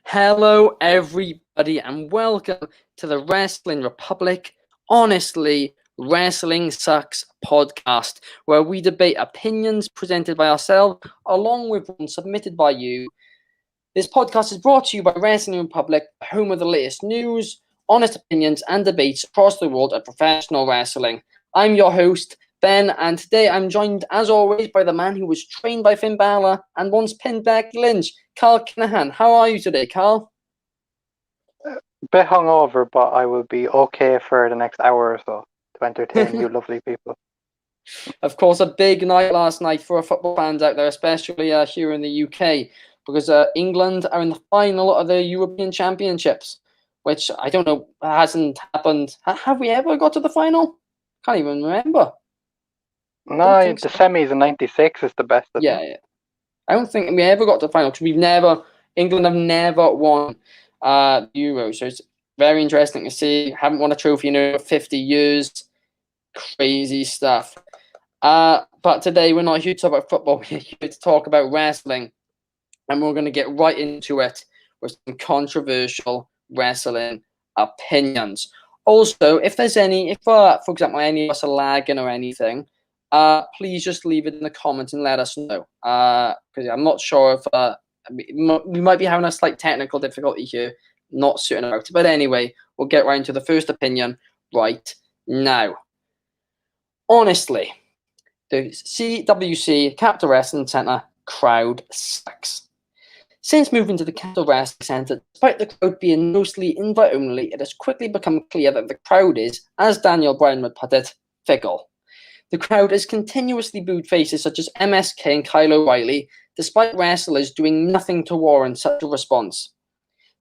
Hello, everybody, and welcome to the Wrestling Republic Honestly Wrestling Sucks podcast, where we debate opinions presented by ourselves along with one submitted by you. This podcast is brought to you by Wrestling Republic, home of the latest news, honest opinions, and debates across the world of professional wrestling. I'm your host, Ben, and today I'm joined, as always, by the man who was trained by Finn Balor and once pinned Becky Lynch, Carl Kinahan. How are you today, Carl? Bit hungover, but I will be okay for the next hour or so to entertain you lovely people. Of course, a big night last night for our football fans out there, especially here in the UK, because England are in the final of the European Championships, which I don't know, hasn't happened. Have we ever got to the final? Can't even remember. No, the semis in '96 is the best. Yeah. I don't think we ever got to the final because England have never won the Euro, so it's very interesting to see. Haven't won a trophy in over 50 years. Crazy stuff. But today we're not here to talk about football. We're here to talk about wrestling, and we're going to get right into it with some controversial wrestling opinions. Also, if there's for example, any of us are lagging or anything, please just leave it in the comments and let us know. Because I'm not sure if we might be having a slight technical difficulty here. Not certain about it. But anyway, we'll get right into the first opinion right now. Honestly, the CWC, Capital Wrestling Centre, crowd sucks. Since moving to the Capital Wrestling Centre, despite the crowd being mostly invite-only, it has quickly become clear that the crowd is, as Daniel Bryan would put it, fickle. The crowd has continuously booed faces such as MSK and Kyle O'Reilly, despite wrestlers doing nothing to warrant such a response.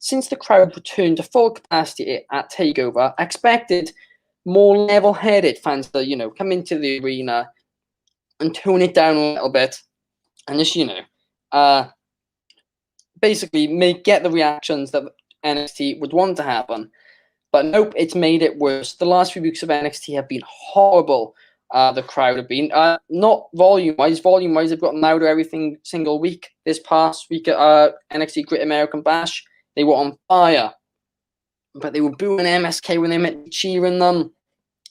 Since the crowd returned to full capacity at TakeOver, I expected more level-headed fans to, come into the arena and tone it down a little bit and just, basically get the reactions that NXT would want to happen. But nope, it's made it worse. The last few weeks of NXT have been horrible. The crowd have been not volume-wise. Volume-wise, they've gotten louder every single week. This past week at NXT Great American Bash, they were on fire. But they were booing MSK when they meant to be cheering them.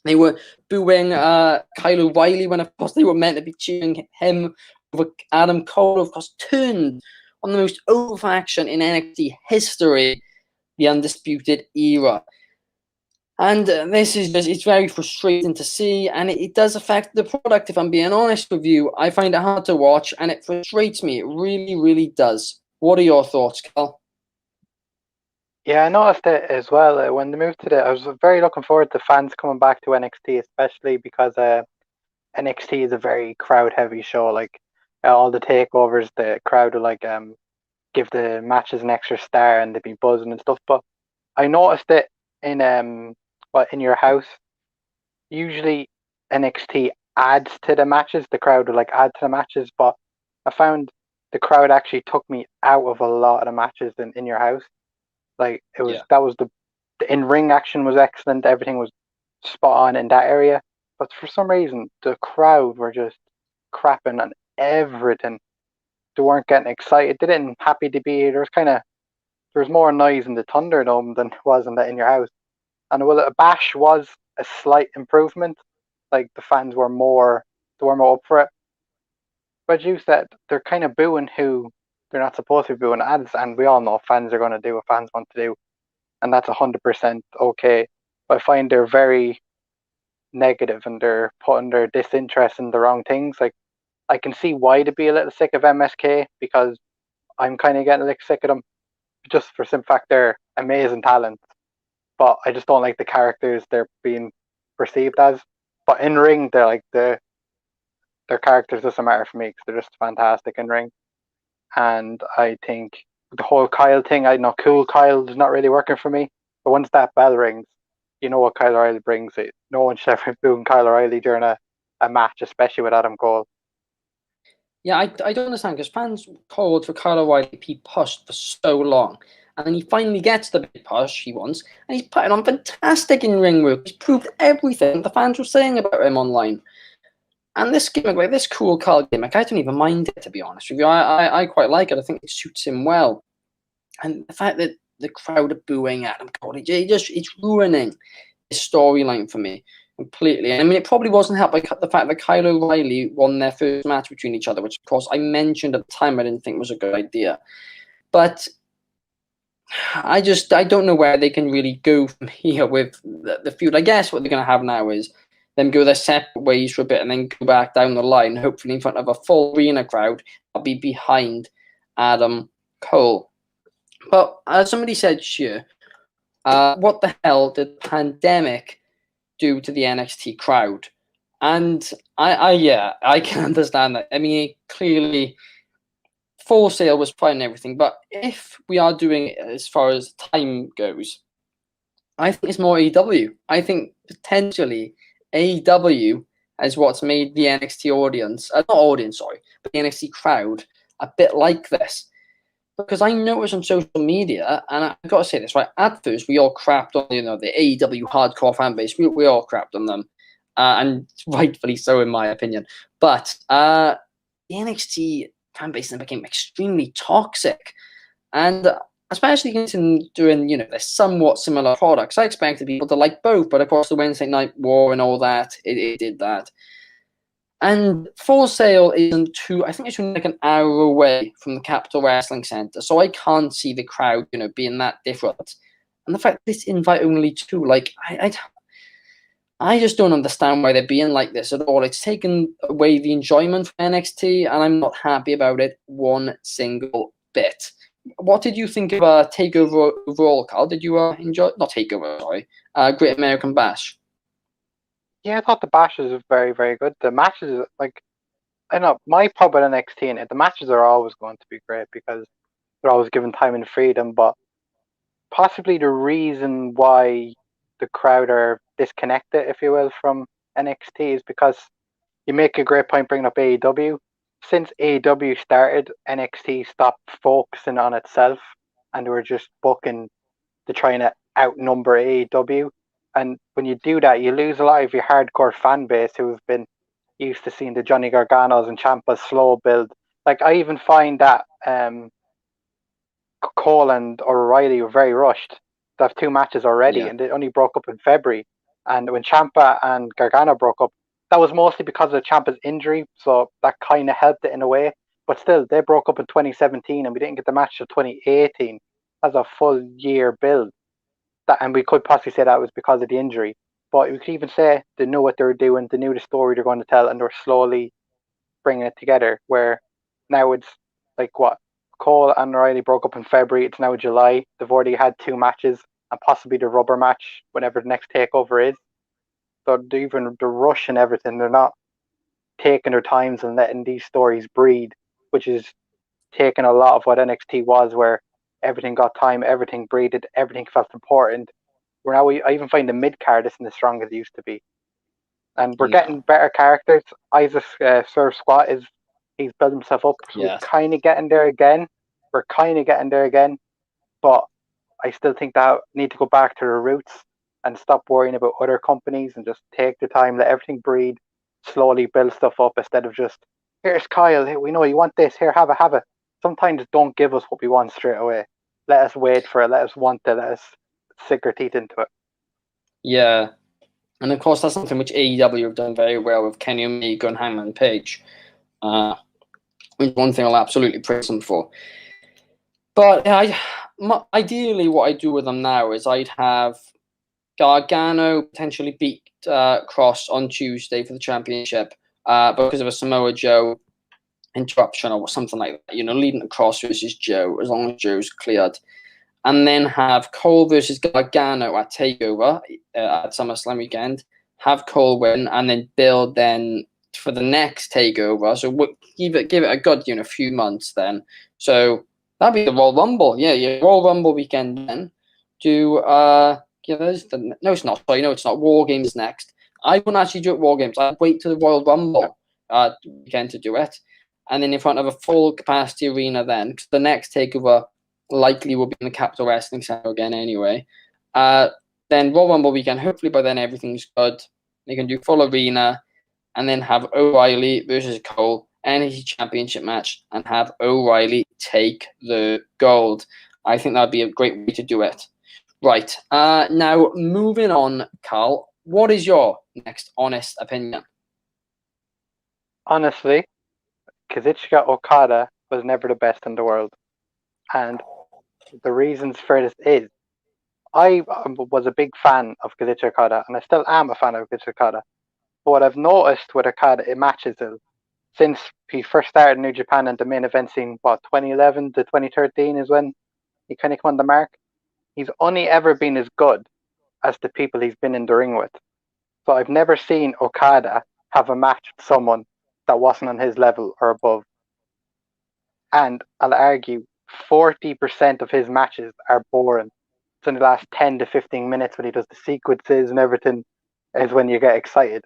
They were booing Kyle O'Reilly when, of course, they were meant to be cheering him over Adam Cole. Of course, turned on the most over faction in NXT history, the Undisputed Era. And this is it's very frustrating to see, and it does affect the product, if I'm being honest with you. I find it hard to watch, and it frustrates me. It really, really does. What are your thoughts, Cal? Yeah, I noticed it as well. When they moved to I was very looking forward to fans coming back to NXT, especially because NXT is a very crowd-heavy show. Like all the takeovers, the crowd will give the matches an extra star, and they'd be buzzing and stuff. But I noticed it in your house. Usually NXT adds to the matches. The crowd will add to the matches, but I found the crowd actually took me out of a lot of the matches in your house. That was the in-ring action was excellent. Everything was spot on in that area. But for some reason, the crowd were just crapping on everything. They weren't getting excited. They didn't happy to be here. There was more noise in the Thunderdome than was in your house. And a bash was a slight improvement. Like the fans were more up for it. But you said they're kind of booing who they're not supposed to be booing ads, and we all know fans are going to do what fans want to do, and that's 100% okay. But I find they're very negative, and they're putting their disinterest in the wrong things. Like I can see why to be a little sick of MSK, because I'm kind of getting a little sick of them, just for simple fact they're amazing talent. But I just don't like the characters they're being perceived as. But in ring, they're their characters doesn't matter for me because they're just fantastic in ring. And I think the whole Kyle thing, I know cool Kyle is not really working for me. But once that bell rings, you know what Kyle O'Reilly brings. It. No one should ever be booing Kyle O'Reilly during a match, especially with Adam Cole. Yeah, I don't understand, because fans called for Kyle O'Reilly to be pushed for so long. And then he finally gets the big push he wants, and he's putting on fantastic in-ring work. He's proved everything the fans were saying about him online. And this gimmick, this cool Kyle gimmick, I don't even mind it, to be honest with you. I quite like it. I think it suits him well. And the fact that the crowd are booing Adam Cole, it's ruining the storyline for me completely. And I mean, it probably wasn't helped by the fact that Kyle O'Reilly won their first match between each other, which of course I mentioned at the time I didn't think was a good idea. But I don't know where they can really go from here with the feud. I guess what they're going to have now is them go their separate ways for a bit and then go back down the line, hopefully in front of a full arena crowd. I'll be behind Adam Cole. But as somebody said here, what the hell did the pandemic do to the NXT crowd? And I can understand that. I mean, clearly Full Sail was fine and everything, but if we are doing it as far as time goes, I think it's more AEW. I think potentially AEW is what's made the NXT audience, not audience, sorry, but the NXT crowd a bit like this. Because I noticed on social media, and I've got to say this, right, at first we all crapped on, the AEW hardcore fan base. We all crapped on them, and rightfully so in my opinion. But the NXT fan base then became extremely toxic, and especially doing the somewhat similar products. I expected people to like both, but of course the Wednesday Night War and all that, it did that. And Full Sail isn't I think it's only like an hour away from the Capitol Wrestling Center, so I can't see the crowd, being that different. And the fact that it's invite only too, like, I just don't understand why they're being like this at all. It's taken away the enjoyment from NXT, and I'm not happy about it one single bit. What did you think of TakeOver overall, Carl? Did you enjoy, not TakeOver, sorry, Great American Bash? Yeah, I thought the bashes were very, very good. The matches, like, I know my problem with NXT in it, the matches are always going to be great because they're always given time and freedom, but possibly the reason why the crowd are disconnected, if you will, from NXT is because you make a great point bringing up AEW. Since AEW started, NXT stopped focusing on itself and they were just booking to try and outnumber AEW. And when you do that, you lose a lot of your hardcore fan base who have been used to seeing the Johnny Garganos and Ciampas slow build. Like, I even find that Cole and O'Reilly were very rushed. They have 2 matches already, and they only broke up in February. And when Ciampa and Gargano broke up, that was mostly because of Ciampa's injury, so that kind of helped it in a way. But still, they broke up in 2017, and we didn't get the match till 2018. That's a full year build. And we could possibly say that was because of the injury. But we could even say they knew what they were doing, they knew the story they're going to tell, and they're slowly bringing it together. Where now it's like what? Cole and O'Reilly broke up in February. It's now July. They've already had 2 matches and possibly the rubber match whenever the next takeover is. So the rush and everything, they're not taking their times and letting these stories breathe, which is taking a lot of what NXT was, where everything got time, everything breathed, everything felt important. Where now I even find the mid card isn't as strong as it used to be, and we're getting better characters. Isaac Surf Squat he's built himself up. So we're kind of getting there again. But I still think that need to go back to the roots and stop worrying about other companies and just take the time, let everything breathe, slowly build stuff up instead of just, here's Kyle, hey, we know you want this, here, have it. Sometimes don't give us what we want straight away. Let us wait for it, let us want it, let us sink our teeth into it. Yeah. And of course, that's something which AEW have done very well with Kenny Omega and Hangman Page. One thing I'll absolutely praise them for. But ideally, what I do with them now is I'd have Gargano potentially beat Cross on Tuesday for the championship because of a Samoa Joe interruption or something like that. Leading to Cross versus Joe, as long as Joe's cleared. And then have Cole versus Gargano at TakeOver at SummerSlam weekend. Have Cole win, and then build then for the next TakeOver. So give it a good few months then. So that'd be the Royal Rumble. Yeah, Royal Rumble weekend then. No, it's not. Sorry, no, it's not. War Games next. I wouldn't actually do it War Games. I'd wait till the Royal Rumble weekend to do it, and then in front of a full capacity arena then, because the next TakeOver likely will be in the Capitol Wrestling Center again anyway. Then Royal Rumble weekend, hopefully by then everything's good. They can do full arena, and then have O'Reilly versus Cole NXT Championship match, and have O'Reilly take the gold. I think that'd be a great way to do it. Right. Now, moving on, Carl, what is your next honest opinion? Honestly, Kazuchika Okada was never the best in the world. And the reasons for this is I was a big fan of Kazuchika Okada, and I still am a fan of Kazuchika Okada. But what I've noticed with Okada in matches is since he first started New Japan and the main event scene, 2011 to 2013 is when he kind of come on the mark. He's only ever been as good as the people he's been in the ring with. So I've never seen Okada have a match with someone that wasn't on his level or above. And I'll argue 40% of his matches are boring. So in the last 10 to 15 minutes when he does the sequences and everything is when you get excited.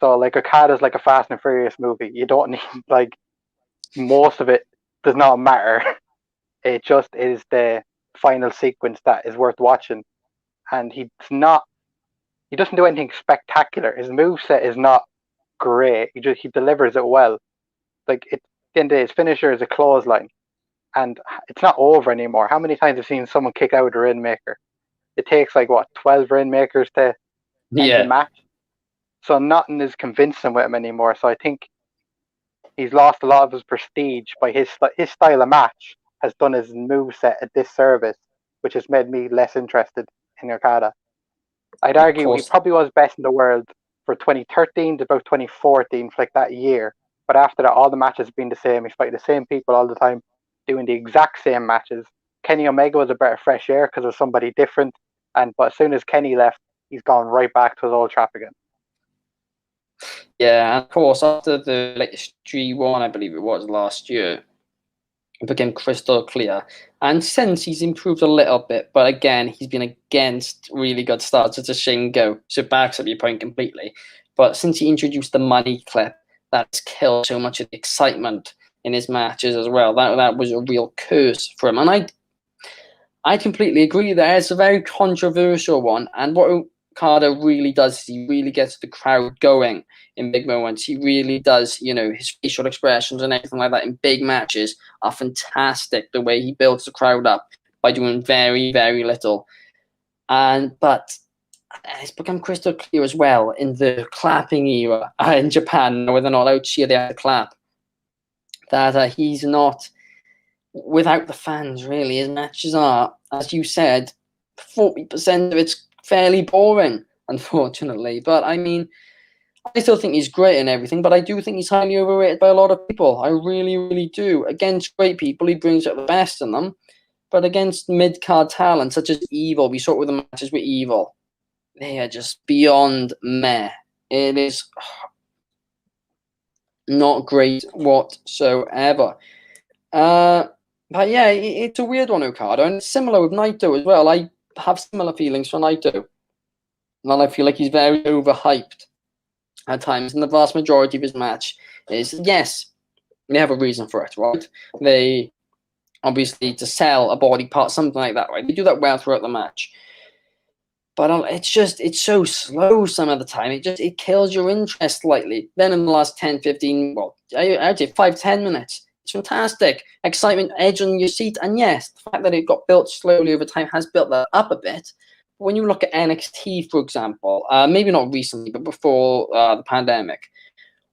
So like Okada's like a Fast and Furious movie. You don't need like most of it does not matter. It just is the final sequence that is worth watching. And he doesn't do anything spectacular. His moveset is not great. He delivers it well. Like at the end of the day, his finisher is a clothesline. And it's not over anymore. How many times have seen someone kick out a Rainmaker? It takes 12 Rainmakers to end the match. So nothing is convincing with him anymore. So I think he's lost a lot of his prestige by his style of match has done his moveset a disservice, which has made me less interested in Okada. I'd argue he probably was best in the world for 2013 to about 2014, for like that year. But after that, all the matches have been the same. He's fighting the same people all the time, doing the exact same matches. Kenny Omega was a better fresh air because of somebody different. But as soon as Kenny left, he's gone right back to his old trap again. Yeah, and of course, after the latest G1, I believe it was last year, it became crystal clear. And since he's improved a little bit, but again, he's been against really good starts. It's a Shingo, so it backs up your point completely. But since he introduced the money clip, that's killed so much of the excitement in his matches as well. That was a real curse for him. And I completely agree there. It's a very controversial one. And what Okada really does is he really gets the crowd going in big moments. He really does, his facial expressions and everything like that in big matches are fantastic. The way he builds the crowd up by doing very, very little. But it's become crystal clear as well in the clapping era in Japan, where they're not allowed to cheer, they have to clap, that he's not, without the fans, really. His matches are, as you said, 40% of it's fairly boring, unfortunately. But I mean, I still think he's great and everything, but I do think he's highly overrated by a lot of people. I really, really do. Against great people, he brings out the best in them. But against mid-card talent, such as Evil, we saw it with the matches with Evil. They are just beyond meh. It is not great whatsoever. But yeah, it's a weird one, Okada, and it's similar with Naito as well. I have similar feelings for Naito. And I feel like he's very overhyped at times, and the vast majority of his match is, yes, they have a reason for it, right? They obviously to sell a body part, something like that, right? They do that well throughout the match. But it's so slow some of the time. It kills your interest slightly. Then in the last 10, 15, I'd say 5, 10 minutes, it's fantastic. Excitement, edge on your seat. And yes, the fact that it got built slowly over time has built that up a bit. But when you look at NXT, for example, maybe not recently, but before the pandemic,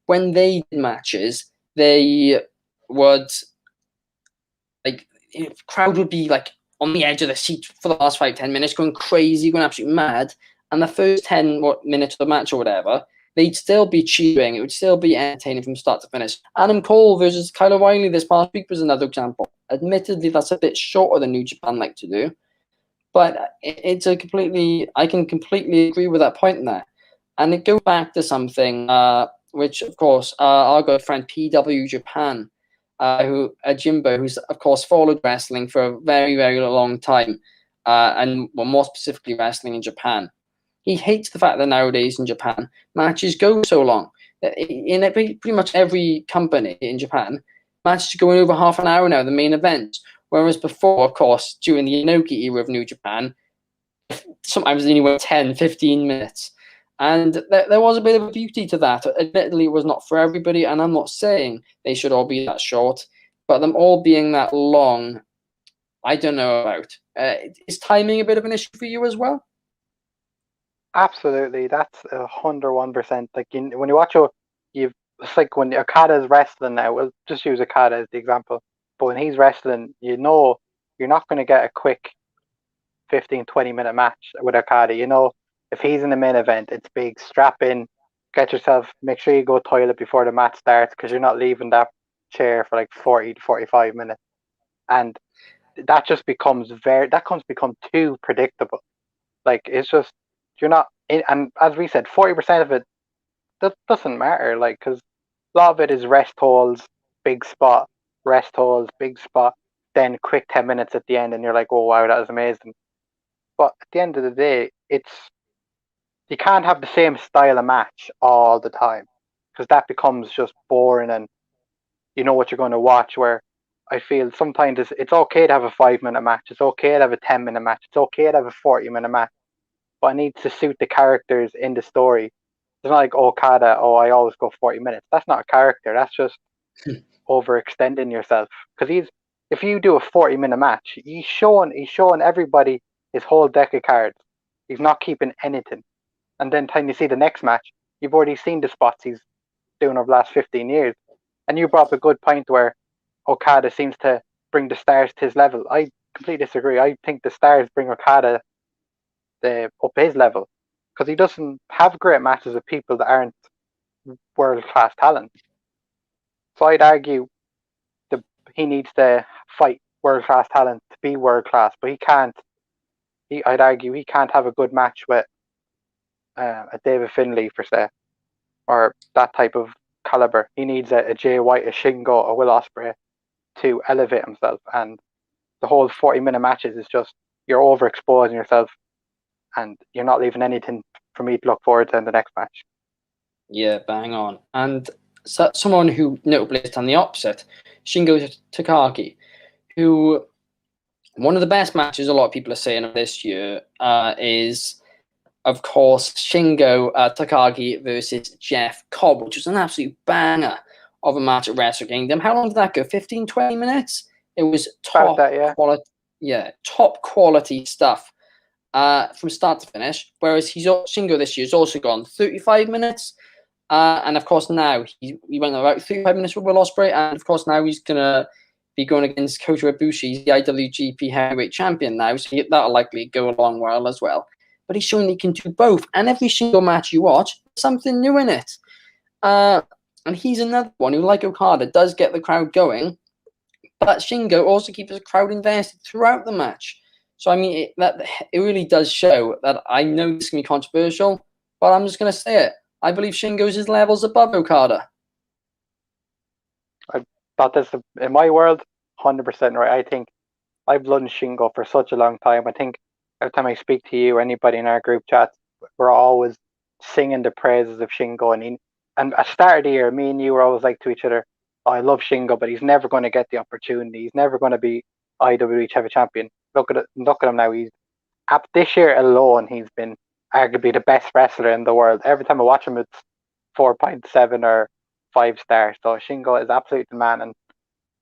when they did matches, they would, crowd would be on the edge of the seat for the last 5, 10 minutes, going crazy, going absolutely mad. And the first 10 minutes of the match or whatever, they'd still be cheering. It would still be entertaining from start to finish. Adam Cole versus Kyle O'Reilly this past week was another example. Admittedly, that's a bit shorter than New Japan like to do. But I can completely agree with that point there. And it goes back to something, which, of course, our good friend PW Japan, Jimbo, who's of course followed wrestling for a very, very long time, and more specifically wrestling in Japan. He hates the fact that nowadays in Japan matches go so long. In pretty much every company in Japan, matches are going over half an hour now, the main event. Whereas before, of course, during the Inoki era of New Japan, sometimes they only went 10, 15 minutes. And there was a bit of a beauty to that. Admittedly, it was not for everybody, and I'm not saying they should all be that short, but them all being that long I don't know about. Is timing a bit of an issue for you as well? Absolutely, that's 101%. Like when you watch it's like when Okada's wrestling now. We'll just use Okada as the example. But when he's wrestling, you know you're not going to get a quick 15, 20-minute match with Okada. You know, if he's in the main event, it's big. Strap in, get yourself. Make sure you go toilet before the match starts because you're not leaving that chair for like 40 to 45 minutes, and that just becomes become too predictable. Like it's just you're not in, and as we said, 40% of it that doesn't matter. Like because a lot of it is rest holds, big spot, rest holds, big spot, then quick 10 minutes at the end, and you're like, oh wow, that was amazing. But at the end of the day, you can't have the same style of match all the time because that becomes just boring and you know what you're going to watch. Where I feel sometimes it's okay to have a 5 minute match, it's okay to have a 10 minute match, it's okay to have a 40 minute match, but it needs to suit the characters in the story. It's not like Okada, oh, I always go 40 minutes. That's not a character. That's just overextending yourself. Because if you do a 40-minute match, he's showing everybody his whole deck of cards. He's not keeping anything. And then time you see the next match, you've already seen the spots he's doing over the last 15 years. And you brought up a good point where Okada seems to bring the stars to his level. I completely disagree. I think the stars bring Okada up his level because he doesn't have great matches with people that aren't world class talent. So I'd argue he needs to fight world class talent to be world class, but he can't. I'd argue he can't have a good match with a David Finlay per se, or that type of caliber. He needs a Jay White, a Shingo, a Will Ospreay to elevate himself. And the whole 40-minute matches is just you're overexposing yourself, and you're not leaving anything for me to look forward to in the next match. Yeah, bang on. And someone who notably is on the opposite, Shingo Takagi, who one of the best matches a lot of people are saying of this year is, of course, Shingo Takagi versus Jeff Cobb, which was an absolute banger of a match at Wrestle Kingdom. How long did that go? 15, 20 minutes? It was top quality. Yeah, top quality stuff from start to finish. Whereas Shingo this year has also gone 35 minutes. And of course now he went about 35 minutes with Will Ospreay, and of course now he's gonna be going against Kota Ibushi. He's the IWGP Heavyweight Champion now, so that'll likely go along well as well. But he's showing he can do both, and every single match you watch, there's something new in it. And he's another one who, like Okada, does get the crowd going, but Shingo also keeps the crowd invested throughout the match. So I mean, it really does show that I know this can be controversial, but I'm just gonna say it. I believe Shingo's his levels above Okada. I thought this in my world, 100% right. I think I've loved Shingo for such a long time. I think every time I speak to you or anybody in our group chats, we're always singing the praises of Shingo. And at the start of the year, me and you were always like to each other, oh, I love Shingo, but he's never going to get the opportunity. He's never going to be IWH Heavy Champion. Look at him now. This year alone, he's been arguably the best wrestler in the world. Every time I watch him, it's 4.7 or 5 stars. So Shingo is absolutely the man, and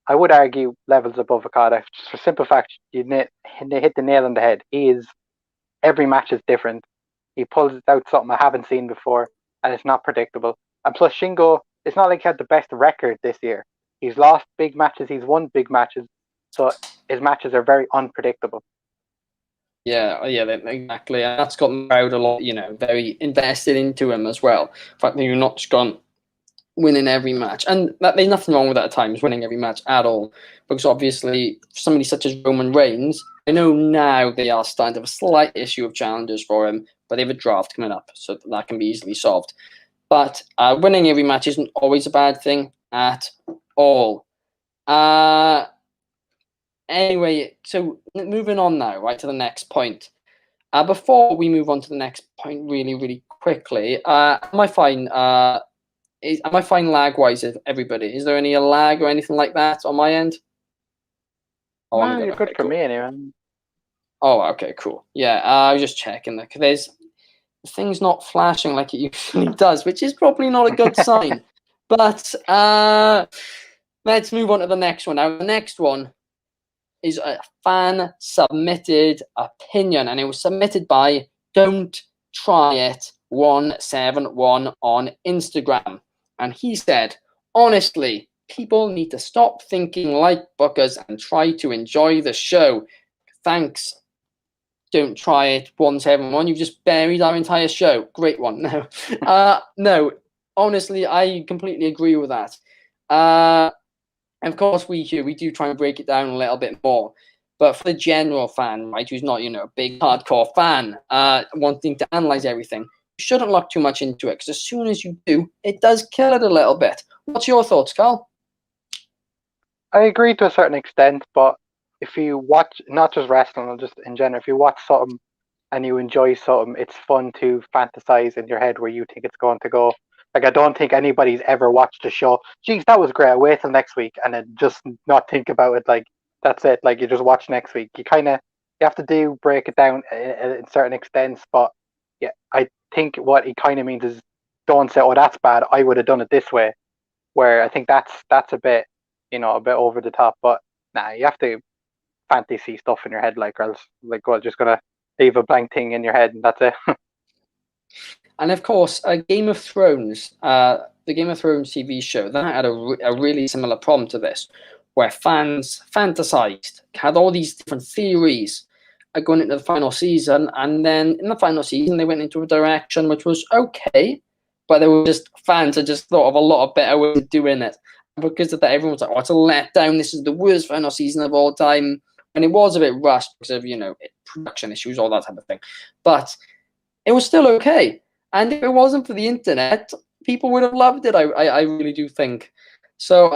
I would argue levels above Okada. Just for simple fact, you hit the nail on the head. Every match is different. He pulls out something I haven't seen before, and it's not predictable. And plus, Shingo, it's not like he had the best record this year. He's lost big matches, he's won big matches, so his matches are very unpredictable. Yeah, exactly. And that's got the crowd a lot, very invested into him as well. In fact, you're not just gone winning every match. And there's nothing wrong with that at times, winning every match at all. Because obviously, for somebody such as Roman Reigns, I know now they are starting to have a slight issue of challenges for him, but they have a draft coming up, so that can be easily solved. But winning every match isn't always a bad thing at all. Anyway, so moving on now, right, to the next point. Before we move on to the next point really, really quickly, am I fine lag-wise, everybody? Is there any lag or anything like that on my end? Oh, no, you're good for me anyway. Oh, okay, cool. Yeah, I was just checking that, because the thing's not flashing like it usually does, which is probably not a good sign. But let's move on to the next one. Now, the next one, is a fan submitted opinion, and it was submitted by Don't Try It 171 on Instagram. And he said, honestly, people need to stop thinking like bookers and try to enjoy the show. Thanks. Don't Try It 171. You've just buried our entire show. Great one. No, no. Honestly, I completely agree with that. Of course, we do try and break it down a little bit more. But for the general fan, right, who's not, a big hardcore fan, wanting to analyze everything, you shouldn't look too much into it, because as soon as you do, it does kill it a little bit. What's your thoughts, Carl? I agree to a certain extent, but if you watch, not just wrestling, just in general, if you watch something and you enjoy something, it's fun to fantasize in your head where you think it's going to go. Like, I don't think anybody's ever watched a show, geez, that was great, wait till next week, and then just not think about it. Like, that's it. Like, you just watch next week. You have to break it down in certain extents, but yeah, I think what he kind of means is don't say, oh, that's bad, I would have done it this way, where I think that's a bit, a bit over the top. But nah, you have to fantasy stuff in your head, like, or else, like, well, just gonna leave a blank thing in your head and that's it. And of course, Game of Thrones, the Game of Thrones TV show, that had a really similar problem to this, where fans fantasized, had all these different theories going into the final season, and then in the final season, they went into a direction which was okay, but there were just fans that just thought of a lot of better ways of doing it. Because of that, everyone was like, oh, it's a letdown, this is the worst final season of all time. And it was a bit rushed because of, production issues, all that type of thing. But it was still okay. And if it wasn't for the internet, people would have loved it, I really do think. So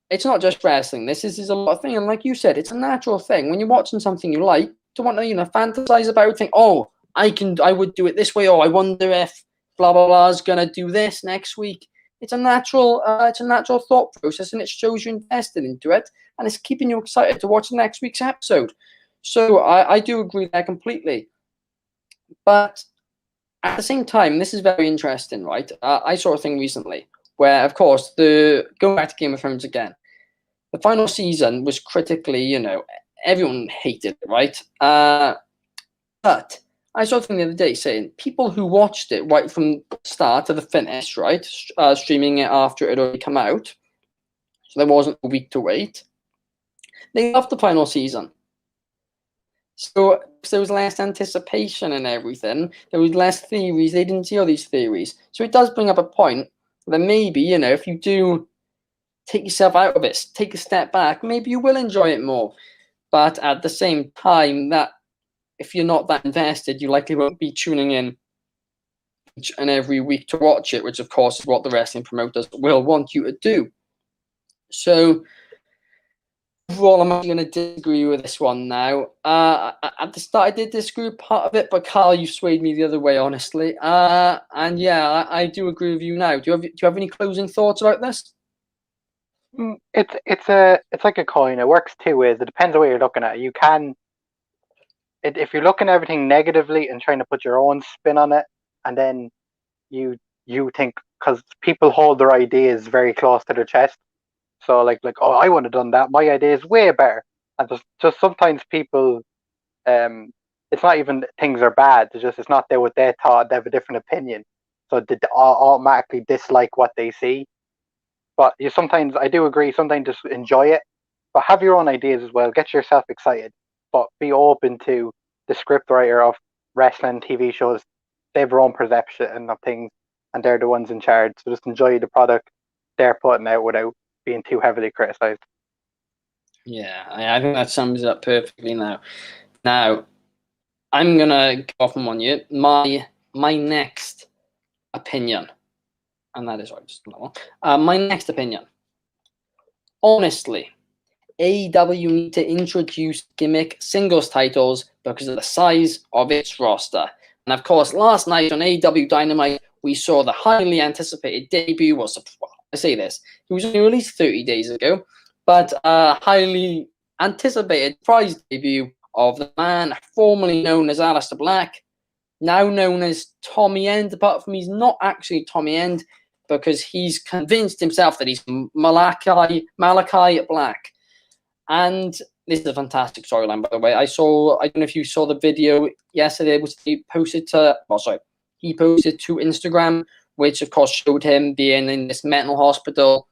it's not just wrestling. This is a lot of thing. And like you said, it's a natural thing. When you're watching something you like, to want to, fantasize about it, think, oh, I would do it this way. Oh, I wonder if blah, blah, blah is going to do this next week. It's a natural thought process, and it shows you invested into it, and it's keeping you excited to watch the next week's episode. So I do agree there completely. But at the same time, this is very interesting, right? I saw a thing recently where, of course, going back to Game of Thrones again, the final season was critically, everyone hated it, right? But I saw something the other day saying people who watched it right from the start to the finish, right, streaming it after it had already come out, so there wasn't a week to wait, they loved the final season. So there was less anticipation and everything. There was less theories. They didn't see all these theories. So it does bring up a point that maybe, if you do take yourself out of it, take a step back, maybe you will enjoy it more. But at the same time, that if you're not that invested, you likely won't be tuning in each and every week to watch it, which of course is what the wrestling promoters will want you to do. So overall, I'm going to disagree with this one now. At the start, I did disagree with part of it, but Carl, you swayed me the other way, honestly. And yeah, I do agree with you now. Do you have any closing thoughts about this? It's like a coin. It works two ways. It depends on what you're looking at. You can, if you're looking at everything negatively and trying to put your own spin on it, and then you think, because people hold their ideas very close to their chest. So like, oh, I would have done that. My idea is way better. And just sometimes people, it's not even things are bad. It's not what they thought. They have a different opinion, so they automatically dislike what they see. But sometimes, I do agree, sometimes just enjoy it, but have your own ideas as well. Get yourself excited, but be open to the scriptwriter of wrestling TV shows. They have their own perception of things, and they're the ones in charge. So just enjoy the product they're putting out without being too heavily criticized. Yeah, I think that sums it up perfectly now. Now, I'm going to go off on one year. My next opinion, and that is right, just another one. My next opinion. Honestly, AEW need to introduce gimmick singles titles because of the size of its roster. And of course, last night on AEW Dynamite, we saw the highly anticipated debut. I say this, it was only released 30 days ago, but highly anticipated prize debut of the man formerly known as Aleister Black, now known as Tommy End, apart from he's not actually Tommy End, because he's convinced himself that he's Malachi Black. And this is a fantastic storyline, by the way. I don't know if you saw the video yesterday, which he posted to Instagram, which of course showed him being in this mental hospital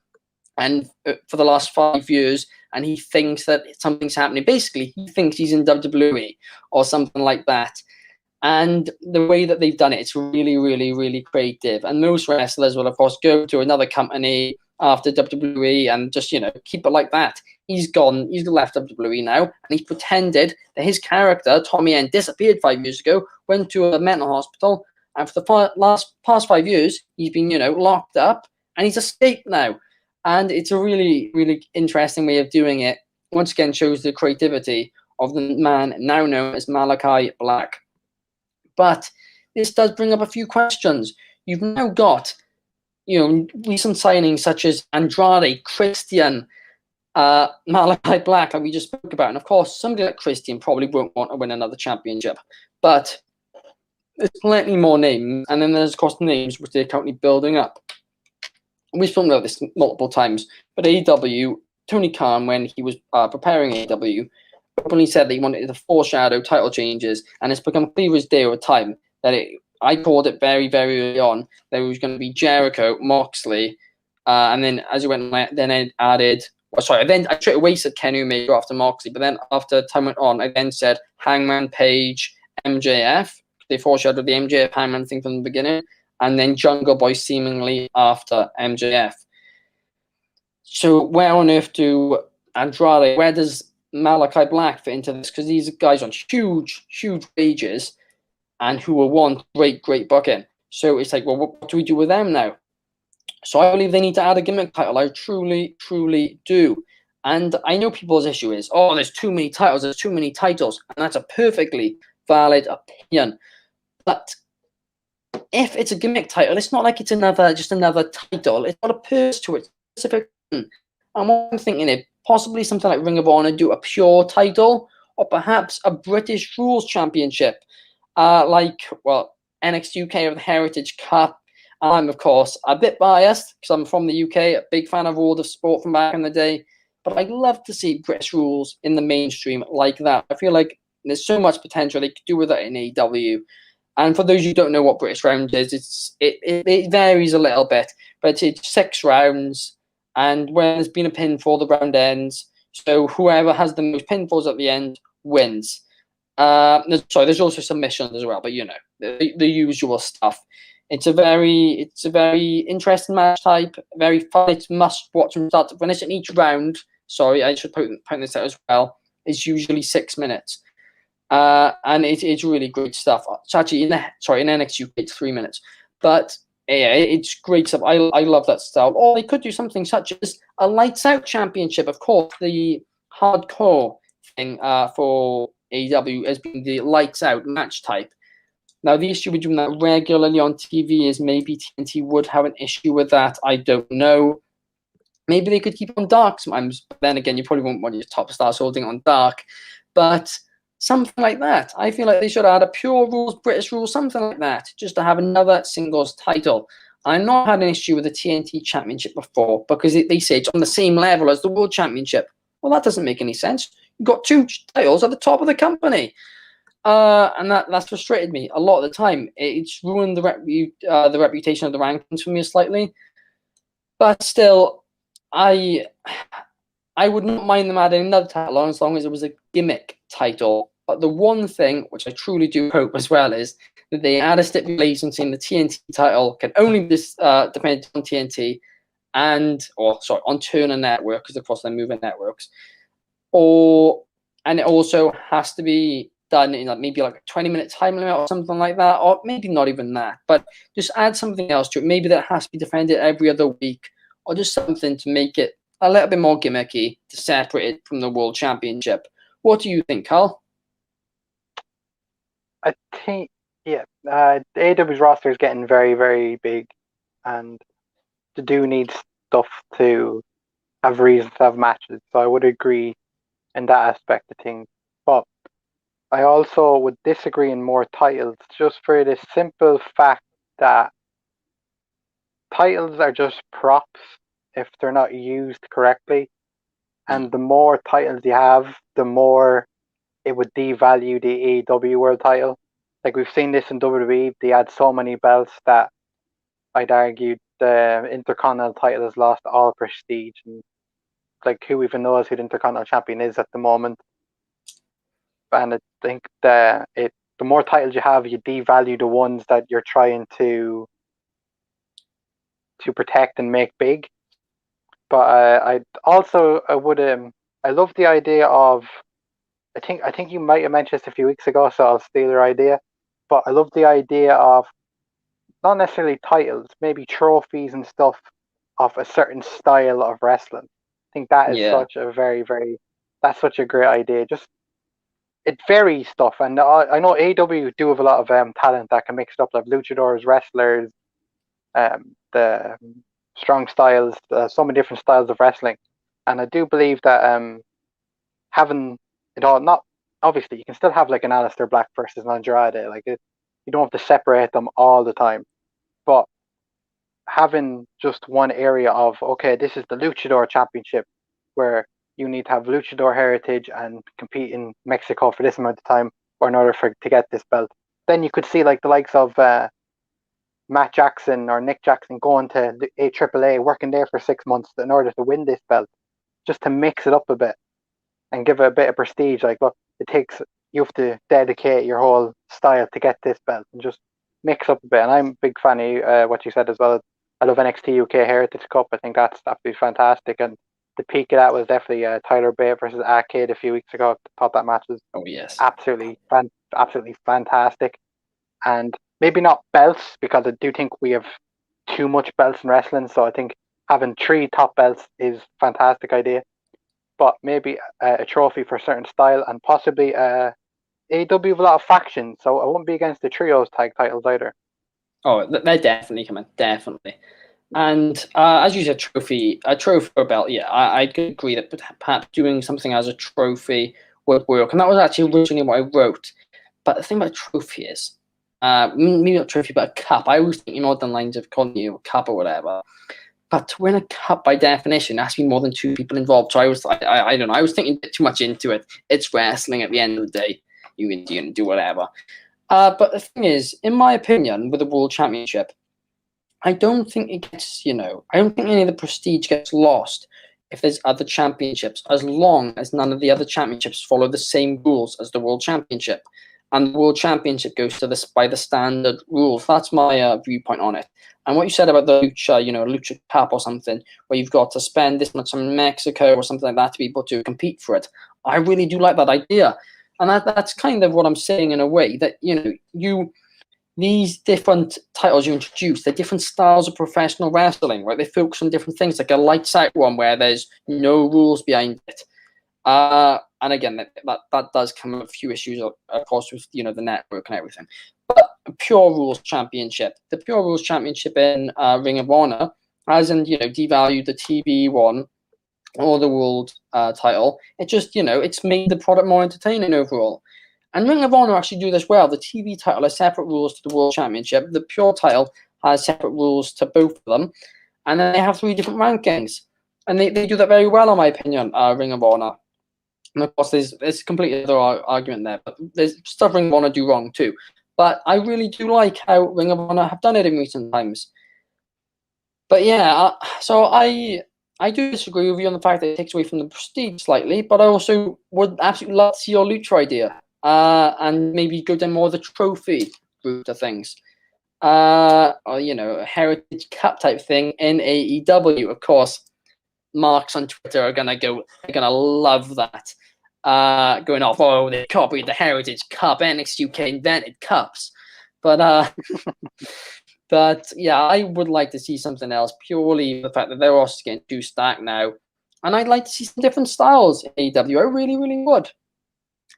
and for the last 5 years, and he thinks that something's happening. Basically, he thinks he's in WWE or something like that. And the way that they've done it, it's really, really, really creative. And most wrestlers will, of course, go to another company after WWE and just, keep it like that. He's left WWE now, and he's pretended that his character, Tommy End, disappeared 5 years ago, went to a mental hospital, and for the past 5 years, he's been, locked up, and he's escaped now. And it's a really, really interesting way of doing it. Once again, shows the creativity of the man now known as Malachi Black. But this does bring up a few questions. You've now got, recent signings such as Andrade, Christian, Malachi Black, like we just spoke about. And of course, somebody like Christian probably won't want to win another championship. But there's plenty more names. And then there's, of course, names which they're currently building up. We've spoken about this multiple times. But AEW, Tony Khan, when he was preparing AEW, openly said that he wanted to foreshadow title changes, and it's become clear as day over time that I called it very, very early on that it was going to be Jericho, Moxley, and then as it went, then I added. Then I straight away said Kenny Omega after Moxley, but then after time went on, I then said Hangman Page, MJF. They foreshadowed the MJF Hangman thing from the beginning, and then Jungle Boy seemingly after MJF. So where on earth do Andrade? Where does Malachi Black fit into this? Because these guys on huge, huge wages and who will want great, great booking. So it's like, well, what do we do with them now? So I believe they need to add a gimmick title. I truly, truly do. And I know people's issue is, there's too many titles, there's too many titles. And that's a perfectly valid opinion. But if it's a gimmick title, it's not like it's just another title. It's got a purpose to it, specific. And what I'm thinking is, possibly something like Ring of Honor do a pure title, or perhaps a British Rules Championship, NXT UK or the Heritage Cup. I'm, of course, a bit biased because I'm from the UK, a big fan of World of Sport from back in the day, but I'd love to see British Rules in the mainstream like that. I feel like there's so much potential they could do with that in AEW. And for those who don't know what British Round is, it varies a little bit, but it's 6 rounds. And when there's been a pinfall, the round ends. So whoever has the most pinfalls at the end wins. There's also submissions as well, but the usual stuff. It's a very interesting match type, very fun. It's must watch from start to finish. And each round, I should point this out as well, is usually 6 minutes. And it's really great stuff. It's actually in NXT it's 3 minutes, but yeah, it's great stuff. I love that style. Or they could do something such as a lights out championship. Of course, the hardcore thing for AEW has been the lights out match type. Now, the issue with doing that regularly on TV is maybe TNT would have an issue with that. I don't know. Maybe they could keep it on dark sometimes. But then again, you probably won't want your top stars holding on dark. But something like that. I feel like they should add a pure rules, British rules, something like that, just to have another singles title. I've not had an issue with the TNT Championship before because they say it's on the same level as the World Championship. Well, that doesn't make any sense. You've got 2 titles at the top of the company. And that's frustrated me a lot of the time. It's ruined the reputation of the rankings for me slightly. But still, I would not mind them adding another title on as long as it was a gimmick title. But the one thing, which I truly do hope as well, is that they add a stipulation saying the TNT title can only be defended on TNT on Turner Network, because of course they're moving networks. And it also has to be done in maybe like a 20-minute time limit or something like that, or maybe not even that. But just add something else to it. Maybe that has to be defended every other week, or just something to make it a little bit more gimmicky to separate it from the World Championship. What do you think, Carl? I think, AEW's roster is getting very, very big, and they do need stuff to have reasons to have matches. So I would agree in that aspect of things. But I also would disagree in more titles, just for the simple fact that titles are just props if they're not used correctly. And the more titles you have, the more it would devalue the AEW world title. Like we've seen this in WWE, they had so many belts that I'd argue the Intercontinental title has lost all prestige. And like who even knows who the Intercontinental Champion is at the moment? And I think the more titles you have, you devalue the ones that you're trying to protect and make big. But I love the idea of. I think you might have mentioned this a few weeks ago, so I'll steal your idea. But I love the idea of not necessarily titles, maybe trophies and stuff of a certain style of wrestling. I think that is such a that's such a great idea. Just it varies stuff, and I know AEW do have a lot of talent that can mix it up, like luchadors, wrestlers, the strong styles, so many different styles of wrestling, and I do believe that having it all, not obviously you can still have like an Aleister Black versus an Andrade, like you don't have to separate them all the time, but having just one area of, okay, this is the Luchador Championship, where you need to have Luchador heritage and compete in Mexico for this amount of time or in order to get this belt. Then you could see like the likes of Matt Jackson or Nick Jackson going to the AAA, working there for 6 months in order to win this belt, just to mix it up a bit and give it a bit of prestige. Like, look, you have to dedicate your whole style to get this belt and just mix up a bit. And I'm a big fan of what you said as well. I love NXT UK Heritage Cup. I think that's absolutely fantastic. And the peak of that was definitely Tyler Bate versus Arcade a few weeks ago. I thought that match was absolutely fantastic. And maybe not belts, because I do think we have too much belts in wrestling. So I think having 3 top belts is a fantastic idea. But maybe a trophy for a certain style, and possibly AEW have a lot of factions, so I won't be against the trios tag titles either. Oh, they're definitely coming, definitely. And as you said, a trophy or belt, yeah, I could agree that perhaps doing something as a trophy would work. And that was actually originally what I wrote. But the thing about a trophy is, maybe not a trophy, but a cup. I always think in modern lines of calling you a cup or whatever. But to win a cup, by definition, there has to be more than 2 people involved. So I don't know. I was thinking a bit too much into it. It's wrestling at the end of the day. You can do whatever. But the thing is, in my opinion, with the World Championship, I don't think it gets, I don't think any of the prestige gets lost if there's other championships, as long as none of the other championships follow the same rules as the World Championship. And the World Championship goes to this by the standard rules. That's my viewpoint on it. And what you said about the Lucha, Lucha Cup or something, where you've got to spend this much time in Mexico or something like that to be able to compete for it. I really do like that idea. And that's kind of what I'm saying in a way, that, these different titles you introduce, they're different styles of professional wrestling, right? They focus on different things, like a lights out one where there's no rules behind it. And again, that does come with a few issues, of course, with the network and everything. But a pure rules championship, the pure rules championship in Ring of Honor hasn't devalued the TV one or the world title. It just it's made the product more entertaining overall. And Ring of Honor actually do this well. The TV title has separate rules to the World Championship. The pure title has separate rules to both of them. And then they have 3 different rankings. And they do that very well, in my opinion, Ring of Honor. And of course, there's completely other argument there. But there's stuff Ring of Honor do wrong too. But I really do like how Ring of Honor have done it in recent times. But yeah, so I do disagree with you on the fact that it takes away from the prestige slightly. But I also would absolutely love to see your Lucha idea. And maybe go down more of the trophy route of things. Or, a Heritage Cup type thing in AEW. Of course, marks on Twitter are gonna love that. Going off, they copied the Heritage Cup, NXT UK invented cups. But but yeah, I would like to see something else, purely the fact that they're also getting 2 stacked now. And I'd like to see some different styles in AEW. I really, really would.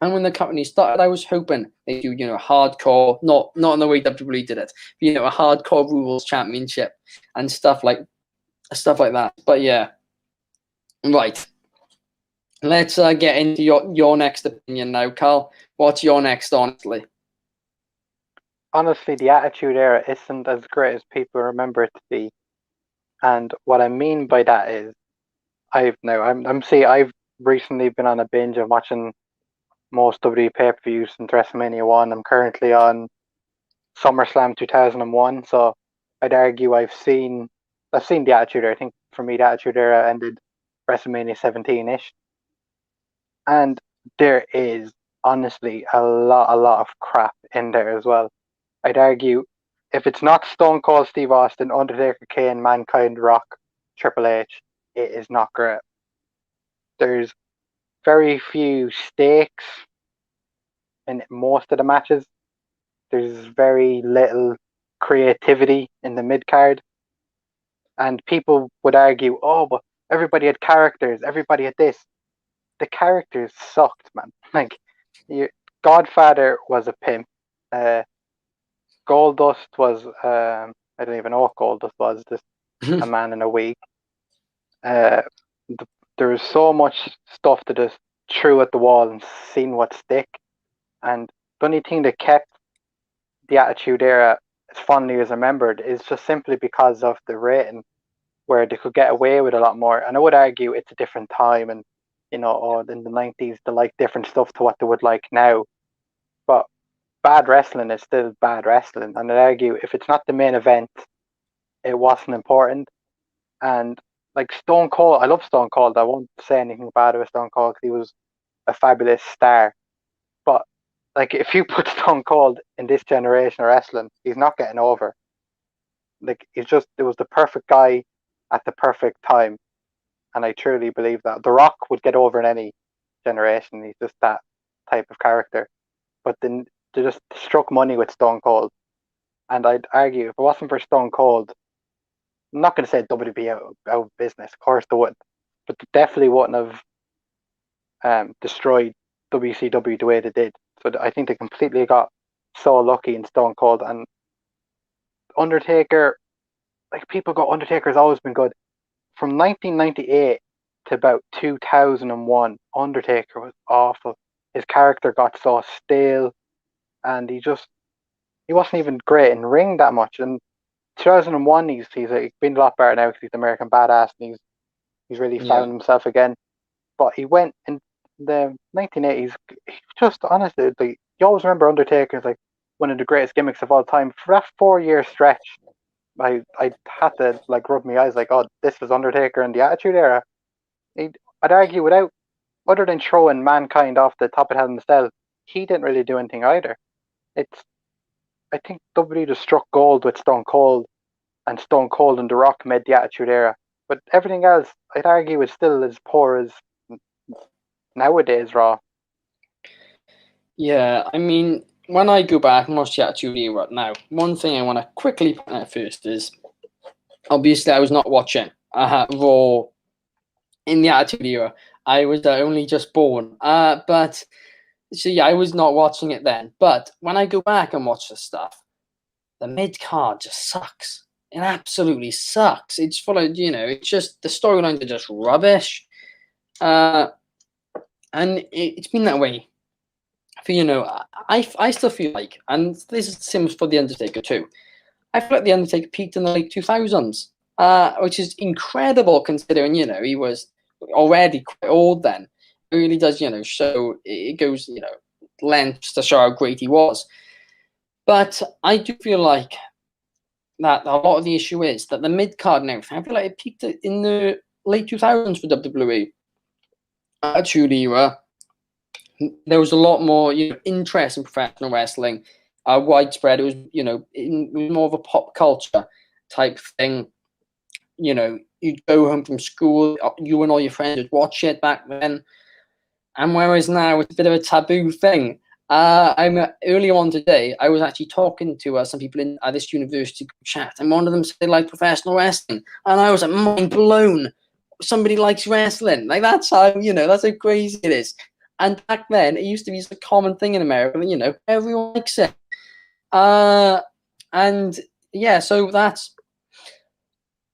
And when the company started, I was hoping they do, hardcore, not in the way WWE did it, but, a hardcore rules championship and stuff like that. But yeah, right. Let's get into your next opinion now, Carl. What's your next, honestly? Honestly, the Attitude Era isn't as great as people remember it to be. And what I mean by that is, I've recently been on a binge of watching most WWE pay-per-views since WrestleMania 1. I'm currently on SummerSlam 2001, so I'd argue I've seen the Attitude Era. I think for me the Attitude Era ended WrestleMania 17-ish. And there is honestly a lot of crap in there as well. I'd argue if it's not Stone Cold Steve Austin, Undertaker, Kane, Mankind, Rock, Triple H, it is not great. There's very few stakes in most of the matches. There's very little creativity in the mid card. And people would argue, oh, but everybody had characters, everybody had this. The characters sucked, man. Like, Godfather was a pimp. Goldust was, I don't even know what Goldust was, just a man in a wig. There was so much stuff to just threw at the wall and seen what stick. And the only thing that kept the Attitude Era as fondly as remembered is just simply because of the rating, where they could get away with a lot more. And I would argue it's a different time, and in the 90s they like different stuff to what they would like now. But bad wrestling is still bad wrestling, and I'd argue if it's not the main event, it wasn't important. And like Stone Cold, I love Stone Cold. I won't say anything bad about Stone Cold because he was a fabulous star. But like, if you put Stone Cold in this generation of wrestling, he's not getting over. Like, it was the perfect guy at the perfect time. And I truly believe that. The Rock would get over in any generation. He's just that type of character. But then they just struck money with Stone Cold. And I'd argue if it wasn't for Stone Cold, I'm not going to say WWE out of business. Of course they wouldn't. But they definitely wouldn't have destroyed WCW the way they did. So I think they completely got so lucky in Stone Cold. And Undertaker, like, people go, Undertaker's always been good. From 1998 to about 2001, Undertaker was awful. His character got so stale, and he wasn't even great in ring that much. And 2001, he's been a lot better now because he's the American Badass, and he's really found himself again. But he went in the 1980s. He just honestly, like, you always remember Undertaker as like one of the greatest gimmicks of all time. For that 4-year stretch, I had to like rub my eyes like, oh, this was Undertaker in the Attitude Era. I'd argue without, other than throwing Mankind off the top of Hell in the Cell, he didn't really do anything either. I think WWE just struck gold with Stone Cold, and Stone Cold and The Rock made the Attitude Era. But everything else, I'd argue, is still as poor as nowadays Raw. Yeah, I mean, when I go back and watch the Attitude Era now, one thing I want to quickly point out first is, obviously, I was not watching Raw in the Attitude Era. I was only just born. But so yeah, I was not watching it then. But when I go back and watch the stuff, the mid card just sucks. It absolutely sucks. It's full of, it's just, the storylines are just rubbish. And it's been that way for, I still feel like, and this is the same for The Undertaker too, I feel like The Undertaker peaked in the late 2000s, which is incredible considering, he was already quite old then. It really does, show, it goes, lengths to show how great he was. But I do feel like that a lot of the issue is that the mid-card and everything, I feel like it peaked in the late 2000s for WWE. Attitude Era, there was a lot more interest in professional wrestling, widespread. It was it was more of a pop culture type thing. You'd go home from school, you and all your friends would watch it back then, and whereas now it's a bit of a taboo thing. I'm earlier on today, I was actually talking to some people in this university chat, and one of them said they like professional wrestling, and I was like, mind blown. Somebody likes wrestling. Like, that's how that's how crazy it is. And back then, it used to be a common thing in America. Everyone likes it. And yeah, so that's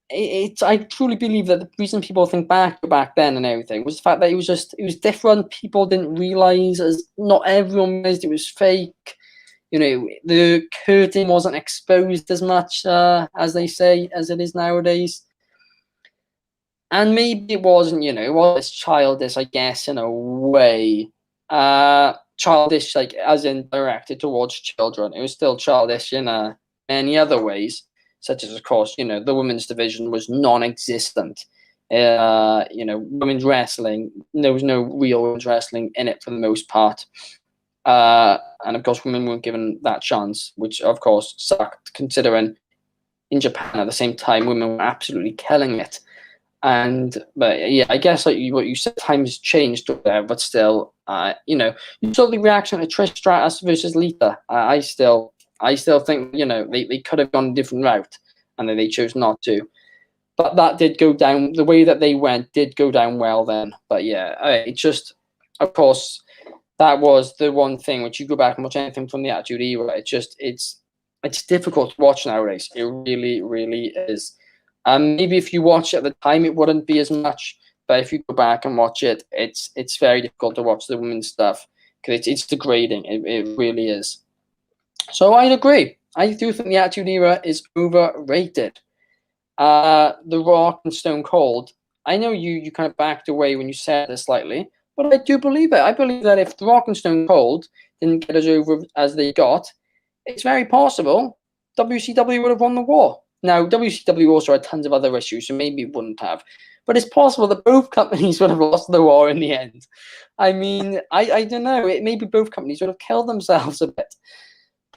it. I truly believe that the reason people think back then and everything was the fact that it was different. People didn't realize, as not everyone realized it was fake. The curtain wasn't exposed as much as they say as it is nowadays. And maybe it wasn't, it was childish, I guess, in a way. Childish, like, as in directed towards children. It was still childish in many other ways, such as, of course, the women's division was non-existent. Women's wrestling, there was no real women's wrestling in it for the most part. And, of course, women weren't given that chance, which, of course, sucked, considering in Japan at the same time, women were absolutely killing it. But yeah, I guess like what you said, times changed there, but still, you saw the reaction to Trish Stratus versus Lita. I still think they could have gone a different route, and then they chose not to. But that did go down. The way that they went did go down well then. But yeah, it just, of course, that was the one thing. Which you go back and watch anything from the Attitude Era, it's difficult to watch nowadays. It really, really is. Maybe if you watch it at the time, it wouldn't be as much. But if you go back and watch it, it's very difficult to watch the women's stuff because it's degrading. It really is. So I'd agree. I do think the Attitude Era is overrated. The Rock and Stone Cold. I know you kind of backed away when you said this slightly, but I do believe it. I believe that if The Rock and Stone Cold didn't get as over as they got, it's very possible WCW would have won the war. Now, WCW also had tons of other issues, so maybe it wouldn't have. But it's possible that both companies would have lost the war in the end. I mean, I don't know. Maybe both companies would have killed themselves a bit.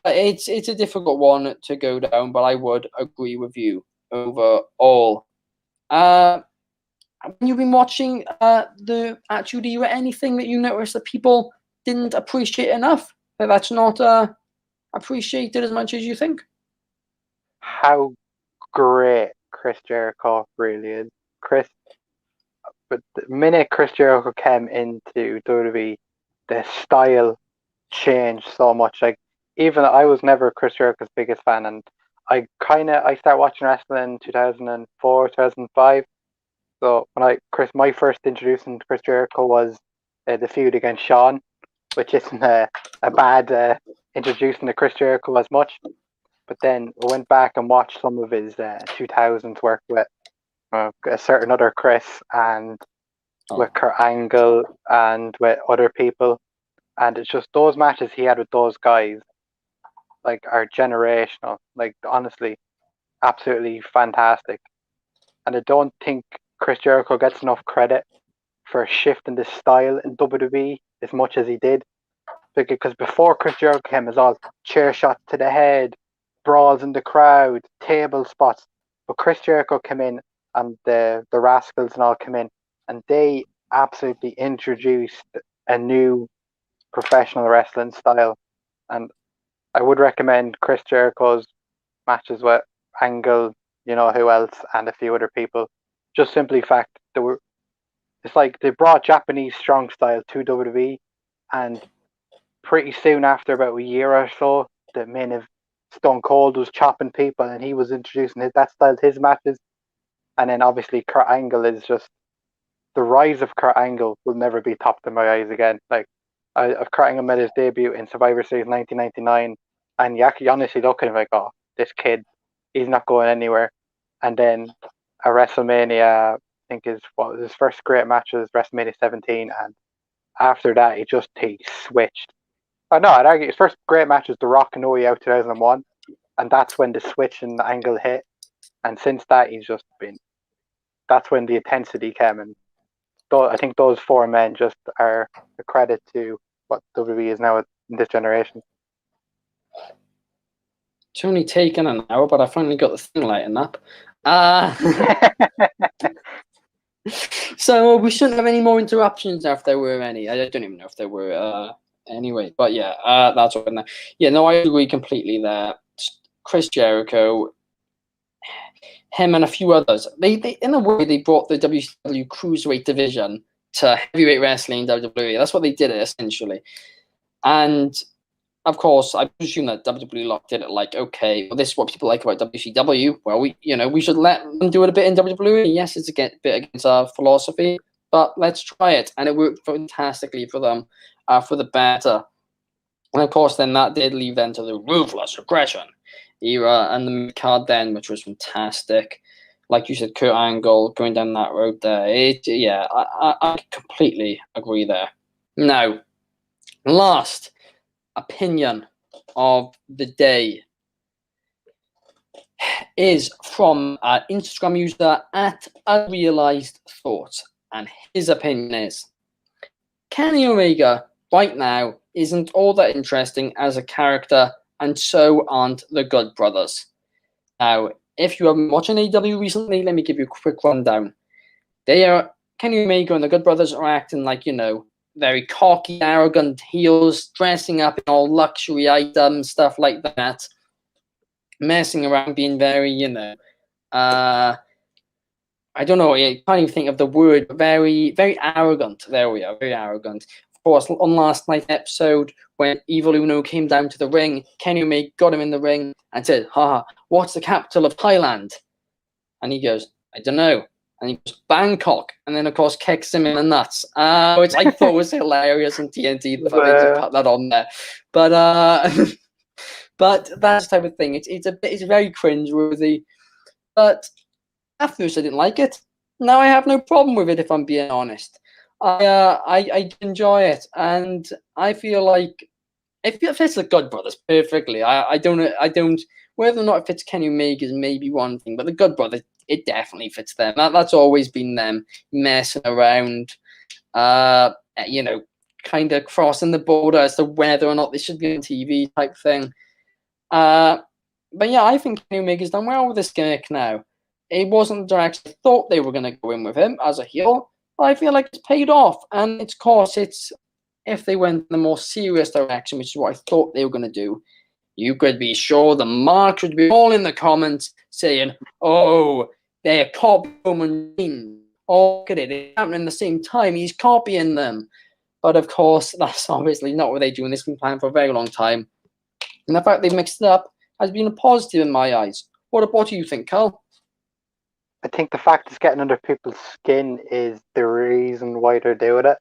But it's a difficult one to go down, but I would agree with you overall. When you've been watching the Attitude Era, anything that you noticed that people didn't appreciate enough? That's not appreciated as much as you think? How great Chris Jericho really is. But the minute Chris Jericho came into WWE, the style changed so much. Like, even I was never Chris Jericho's biggest fan, and I started watching wrestling in 2004, 2005. So when my first introduction to Chris Jericho was the feud against Shawn, which isn't a bad introducing to Chris Jericho as much. But then I went back and watched some of his 2000s work with a certain other Chris and with Kurt Angle and with other people. And it's just those matches he had with those guys, like, are generational. Like, honestly, absolutely fantastic. And I don't think Chris Jericho gets enough credit for shifting the style in WWE as much as he did. Because before Chris Jericho came, it was all chair shots to the head, brawls in the crowd, table spots. But Chris Jericho came in, and the Rascals and all came in, and they absolutely introduced a new professional wrestling style. And I would recommend Chris Jericho's matches with Angle, who else, and a few other people. Just simply fact it's like they brought Japanese strong style to WWE, and pretty soon after, about a year or so, the main of Stone Cold was chopping people, and he was introducing that style to his matches. And then obviously Kurt Angle is just, the rise of Kurt Angle will never be topped in my eyes again. Like, Kurt Angle made his debut in Survivor Series 1999, and you honestly look at him like, oh, this kid, he's not going anywhere. And then at WrestleMania, I think his first great match was WrestleMania 17, and after that he switched. Oh no, I'd argue his first great match was The Rock and No Way Out 2001, and that's when the switch and the Angle hit. And since that, that's when the intensity came. And I think those four men just are a credit to what WWE is now in this generation. It's only taken an hour, but I finally got the thing lighting up. So we shouldn't have any more interruptions if there were any. I don't even know if there were anyway. But yeah, that's all. Yeah, no, I agree completely there. Chris Jericho, him and a few others, they in a way, they brought the WCW Cruiserweight division to heavyweight wrestling in WWE. That's what they did, essentially. And of course, I presume that WWE looked at it like, okay, well, this is what people like about WCW. Well, we should let them do it a bit in WWE. Yes, it's a bit against our philosophy, but let's try it. And it worked fantastically for them, for the better. And of course, then that did lead them to the Ruthless Aggression era and the mid-card then, which was fantastic. like you said, Kurt Angle going down that road there. I completely agree there. Now, last opinion of the day is from Instagram user at Unrealized Thought, and his opinion is Kenny Omega right now isn't all that interesting as a character, and so aren't the Good Brothers. Now, if you have been watching AEW recently, let me give you a quick rundown. Kenny Omega and the Good Brothers are acting like, very cocky, arrogant heels, dressing up in all luxury items, stuff like that, messing around, being very, I don't know, I can't even think of the word, very, very arrogant. There we are, very arrogant. Of course, on last night's episode, when Evil Uno came down to the ring, Kenny Omega got him in the ring and said, what's the capital of Thailand? And he goes, I don't know. And he goes, Bangkok. And then, of course, kicks him in the nuts, which I thought was hilarious on TNT. The fact they just put that on there. But but that's the type of thing. It's very cringeworthy. But at first I didn't like it. Now I have no problem with it, if I'm being honest. I enjoy it, and I feel like it fits the Good Brothers perfectly. I don't whether or not it fits Kenny Omega is maybe one thing, but the Good Brothers, it definitely fits them. That's always been them messing around, kind of crossing the border as to whether or not they should be on TV type thing. But yeah, I think Kenny Omega's done well with this gimmick now. It wasn't the direction I thought they were going to go in with him as a heel, but I feel like it's paid off. And of course, if they went in the more serious direction, which is what I thought they were going to do, you could be sure the marks would be all in the comments saying, oh, they're copying Roman Reigns. Oh, look at it. It's happening at the same time. He's copying them. But of course, that's obviously not what they do, and it's been planned for a very long time. And the fact they've mixed it up has been a positive in my eyes. What do you think, Carl? I think the fact it's getting under people's skin is the reason why they're doing it.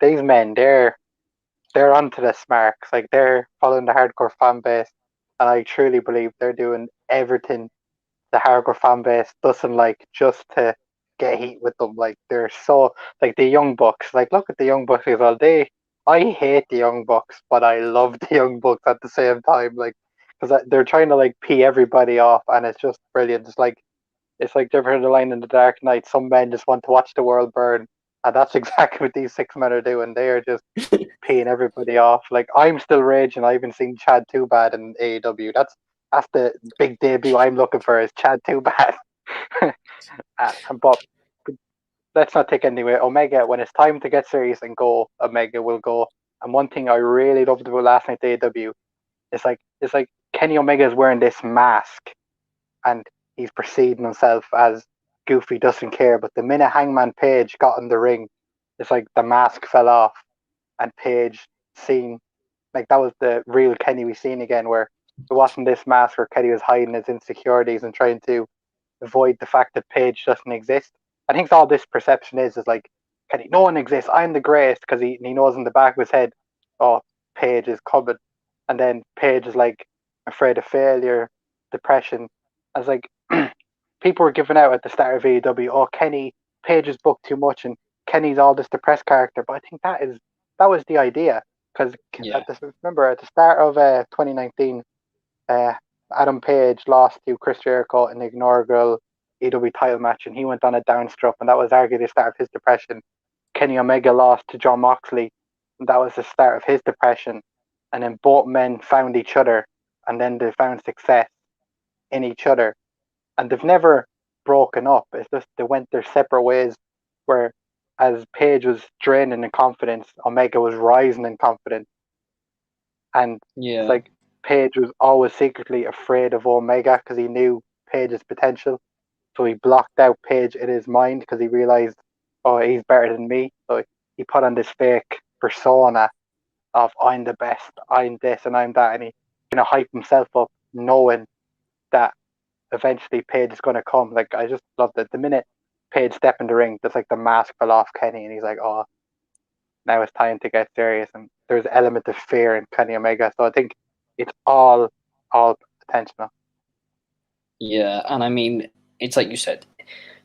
These men, they're onto the marks. Like, they're following the hardcore fan base, and I truly believe they're doing everything the hardcore fan base doesn't like, just to get heat with them. Like, they're so, like, the Young Bucks. Like, look at the Young Bucks as well. I hate the Young Bucks, but I love the Young Bucks at the same time. Like, because they're trying to like pee everybody off, and it's just brilliant. It's like different the line in the Dark Knight. Some men just want to watch the world burn, and that's exactly what these 6 men are doing. They are just peeing everybody off. Like, I'm still raging. I haven't seen Chad Too Bad in AEW. That's the big debut I'm looking for, is Chad Too Bad. But let's not take anyway. Omega, when it's time to get serious and go, Omega will go. And one thing I really loved about last night's AEW is like Kenny Omega is wearing this mask, and he's perceiving himself as Goofy doesn't care. But the minute Hangman Page got in the ring, it's like the mask fell off, and Page seen, like, that was the real Kenny we seen again, where it wasn't this mask where Kenny was hiding his insecurities and trying to avoid the fact that Page doesn't exist. I think all this perception is like, Kenny, no one exists. I'm the greatest, because he knows in the back of his head, oh, Page is coming, and then Page is like afraid of failure, depression. I was like, people were giving out at the start of AEW, oh, Page is booked too much, and Kenny's all this depressed character. But I think that was the idea, because remember at the start of 2019, Adam Page lost to Chris Jericho in the inaugural AEW title match, and he went on a downstroke, and that was arguably the start of his depression. Kenny Omega lost to Jon Moxley, and that was the start of his depression. And then both men found each other, and then they found success in each other, and they've never broken up. It's just they went their separate ways, where as Page was draining in confidence, Omega was rising in confidence. And it's like Page was always secretly afraid of Omega because he knew Page's potential. So he blocked out Page in his mind because he realized, oh, he's better than me. So he put on this fake persona of, I'm the best, I'm this and I'm that, and he kind of hyped himself up, knowing that eventually Page is going to come. Like, I just love that the minute Page stepped in the ring, just like the mask fell off Kenny, and he's like, oh, now it's time to get serious. And there's an element of fear in Kenny Omega. So I think it's all intentional. Yeah, and I mean, it's like you said,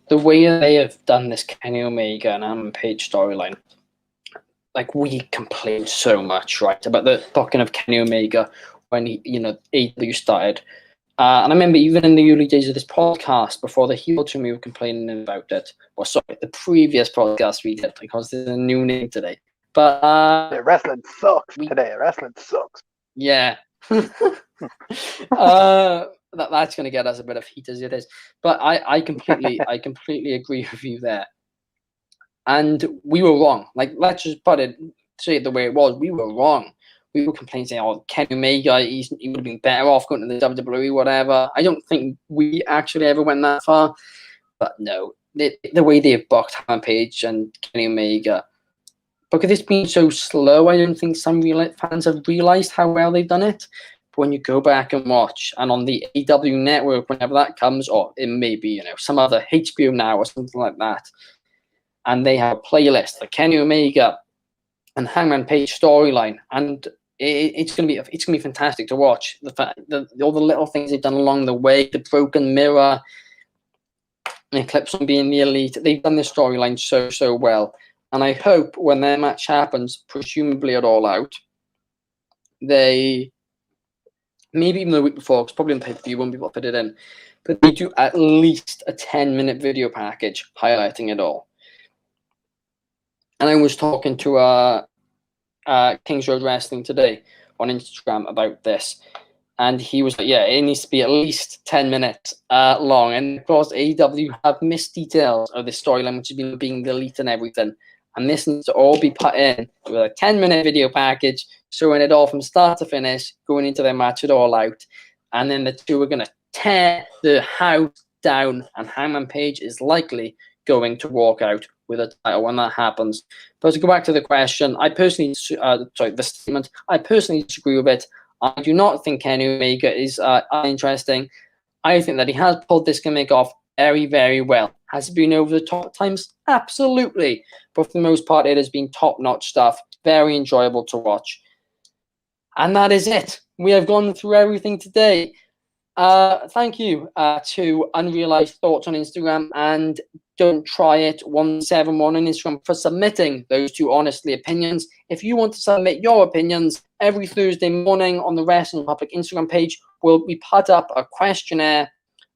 the way they have done this Kenny Omega and Adam Page storyline, like we complained so much, right, about the booking of Kenny Omega when AEW started. And I remember even in the early days of this podcast, before the heel to me were complaining about it, or sorry, the previous podcast we did, because there's a new name today. But yeah, wrestling sucks today. Wrestling sucks. Yeah. That's going to get us a bit of heat as it is. But I completely agree with you there. And we were wrong. Like, let's just say it the way it was. We were wrong. We were complaining, saying, "Oh, Kenny Omega, he would have been better off going to the WWE, whatever." I don't think we actually ever went that far. But no, the way they've booked Hangman Page and Kenny Omega, because it's been so slow, I don't think some fans have realised how well they've done it. But when you go back and watch, and on the AEW network, whenever that comes, or it may be, some other HBO Now or something like that, and they have a playlist, the Kenny Omega and Hangman Page storyline, and it's gonna be fantastic to watch. The fact that all the little things they've done along the way, the broken mirror, and Eclipse on being the elite, they've done this storyline so well. And I hope when their match happens, presumably at All Out, they, maybe even the week before, because probably on pay-per-view won't be able to fit it in, but they do at least a 10-minute video package highlighting it all. And I was talking to Kings Road Wrestling today on Instagram about this, and he was like, yeah, it needs to be at least 10 minutes long. And of course, AEW have missed details of this storyline, which has been being deleted and everything. And this needs to all be put in with a 10-minute video package, showing it all from start to finish, going into their match at All Out. And then the two are going to tear the house down, and Hangman Page is likely going to walk out with a title when that happens. But to go back to the question, I personally disagree with it. I do not think Kenny Omega is uninteresting. I think that he has pulled this gimmick off very, very well. Has it been over the top at times? Absolutely. But for the most part, it has been top-notch stuff. Very enjoyable to watch. And that is it. We have gone through everything today. Thank you to Unrealized Thoughts on Instagram and Don't Try It 171 on Instagram for submitting those two honestly opinions. If you want to submit your opinions, every Thursday morning on the Wrestling Republic Instagram page, we put up a questionnaire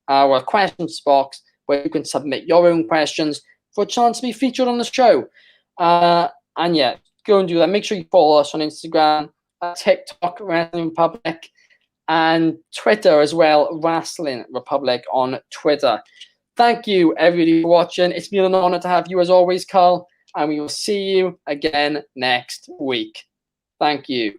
or a questions box where you can submit your own questions for a chance to be featured on the show. And yeah, go and do that. Make sure you follow us on Instagram, TikTok, Wrestling Republic, and Twitter as well, Wrestling Republic on Twitter. Thank you, everybody, for watching. It's been an honor to have you as always, Carl, and we will see you again next week. Thank you.